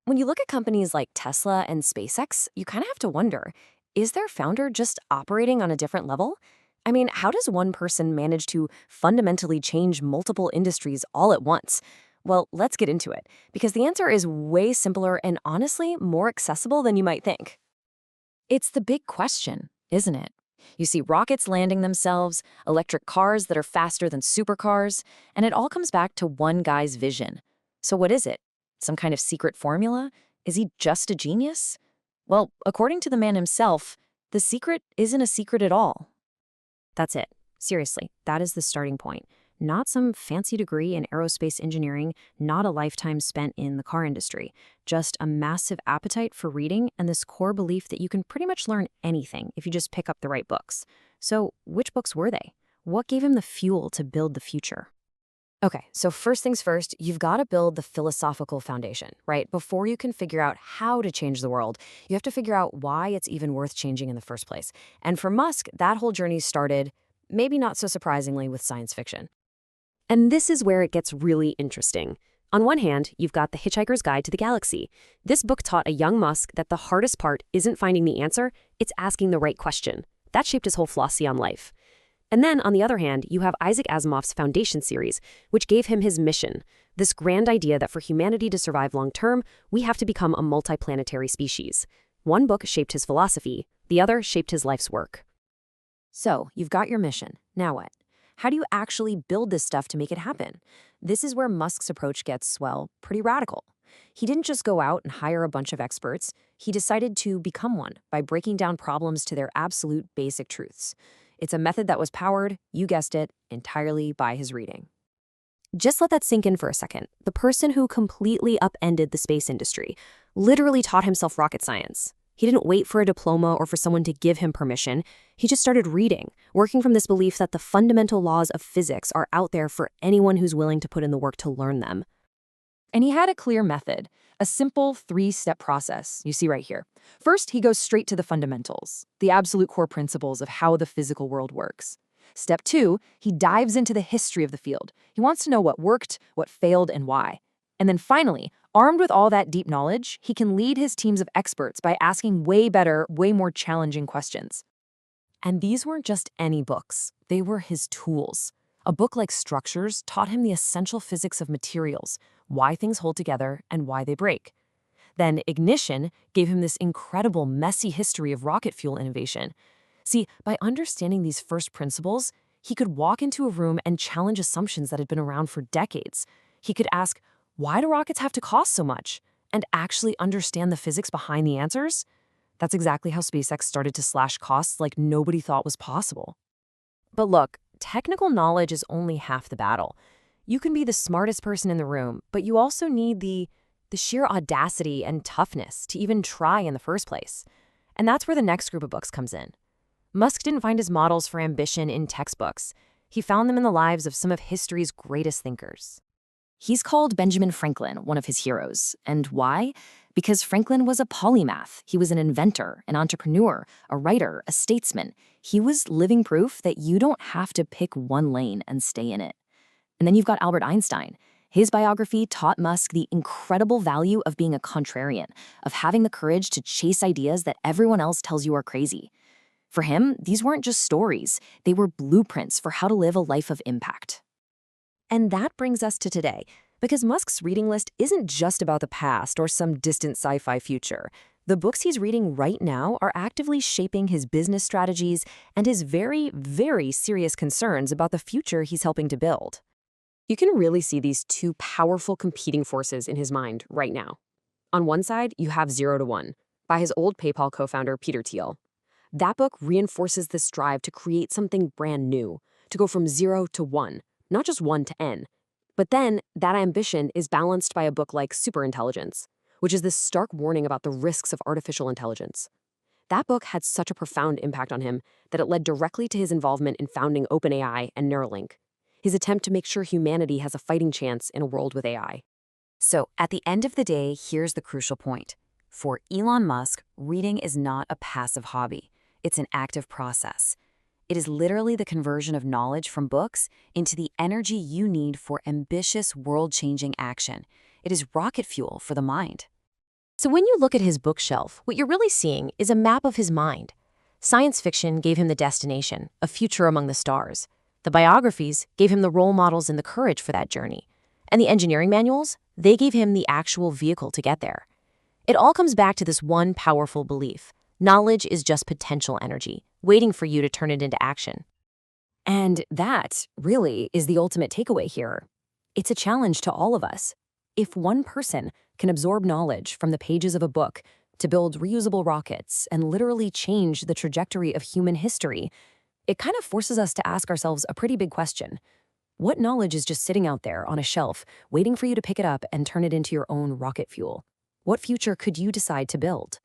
When you look at companies like Tesla and SpaceX, you kind of have to wonder, is their founder just operating on a different level? I mean, how does one person manage to fundamentally change multiple industries all at once? Well, let's get into it, because the answer is way simpler and honestly more accessible than you might think. It's the big question, isn't it? You see rockets landing themselves, electric cars that are faster than supercars, and it all comes back to one guy's vision. So what is it? Some kind of secret formula? Is he just a genius? Well, according to the man himself, the secret isn't a secret at all. That's it. Seriously, that is the starting point. Not some fancy degree in aerospace engineering, not a lifetime spent in the car industry. Just a massive appetite for reading and this core belief that you can pretty much learn anything if you just pick up the right books. So, which books were they? What gave him the fuel to build the future? Okay, so first things first, you've got to build the philosophical foundation, right? Before you can figure out how to change the world, you have to figure out why it's even worth changing in the first place. And for Musk, that whole journey started, maybe not so surprisingly, with science fiction. And this is where it gets really interesting. On one hand, you've got The Hitchhiker's Guide to the Galaxy. This book taught a young Musk that the hardest part isn't finding the answer, it's asking the right question. That shaped his whole philosophy on life. And then, on the other hand, you have Isaac Asimov's Foundation series, which gave him his mission, this grand idea that for humanity to survive long-term, we have to become a multiplanetary species. One book shaped his philosophy, the other shaped his life's work. So, you've got your mission. Now what? How do you actually build this stuff to make it happen? This is where Musk's approach gets, well, pretty radical. He didn't just go out and hire a bunch of experts. He decided to become one by breaking down problems to their absolute basic truths. It's a method that was powered, you guessed it, entirely by his reading. Just let that sink in for a second. The person who completely upended the space industry literally taught himself rocket science. He didn't wait for a diploma or for someone to give him permission. He just started reading, working from this belief that the fundamental laws of physics are out there for anyone who's willing to put in the work to learn them. And he had a clear method, a simple three-step process you see right here. First, he goes straight to the fundamentals, the absolute core principles of how the physical world works. Step 2, he dives into the history of the field. He wants to know what worked, what failed, and why. And then finally, armed with all that deep knowledge, he can lead his teams of experts by asking way better, way more challenging questions. And these weren't just any books. They were his tools. A book like Structures taught him the essential physics of materials, why things hold together and why they break. Then Ignition gave him this incredible, messy history of rocket fuel innovation. See, by understanding these first principles, he could walk into a room and challenge assumptions that had been around for decades. He could ask, why do rockets have to cost so much? And actually understand the physics behind the answers? That's exactly how SpaceX started to slash costs like nobody thought was possible. But look, technical knowledge is only half the battle. You can be the smartest person in the room, but you also need the sheer audacity and toughness to even try in the first place. And that's where the next group of books comes in. Musk didn't find his models for ambition in textbooks. He found them in the lives of some of history's greatest thinkers. He's called Benjamin Franklin one of his heroes. And why? Because Franklin was a polymath. He was an inventor, an entrepreneur, a writer, a statesman. He was living proof that you don't have to pick one lane and stay in it. And then you've got Albert Einstein. His biography taught Musk the incredible value of being a contrarian, of having the courage to chase ideas that everyone else tells you are crazy. For him, these weren't just stories. They were blueprints for how to live a life of impact. And that brings us to today, because Musk's reading list isn't just about the past or some distant sci-fi future. The books he's reading right now are actively shaping his business strategies and his very, very serious concerns about the future he's helping to build. You can really see these two powerful competing forces in his mind right now. On one side, you have Zero to One, by his old PayPal co-founder Peter Thiel. That book reinforces this drive to create something brand new, to go from 0 to 1, not just 1 to N. But then, that ambition is balanced by a book like Superintelligence, which is this stark warning about the risks of artificial intelligence. That book had such a profound impact on him that it led directly to his involvement in founding OpenAI and Neuralink, his attempt to make sure humanity has a fighting chance in a world with AI. So, at the end of the day, here's the crucial point. For Elon Musk, reading is not a passive hobby. It's an active process. It is literally the conversion of knowledge from books into the energy you need for ambitious, world-changing action. It is rocket fuel for the mind. So when you look at his bookshelf, what you're really seeing is a map of his mind. Science fiction gave him the destination, a future among the stars. The biographies gave him the role models and the courage for that journey. And the engineering manuals, they gave him the actual vehicle to get there. It all comes back to this one powerful belief. Knowledge is just potential energy, waiting for you to turn it into action. And that, really, is the ultimate takeaway here. It's a challenge to all of us. If one person can absorb knowledge from the pages of a book to build reusable rockets and literally change the trajectory of human history, it kind of forces us to ask ourselves a pretty big question. What knowledge is just sitting out there on a shelf, waiting for you to pick it up and turn it into your own rocket fuel? What future could you decide to build?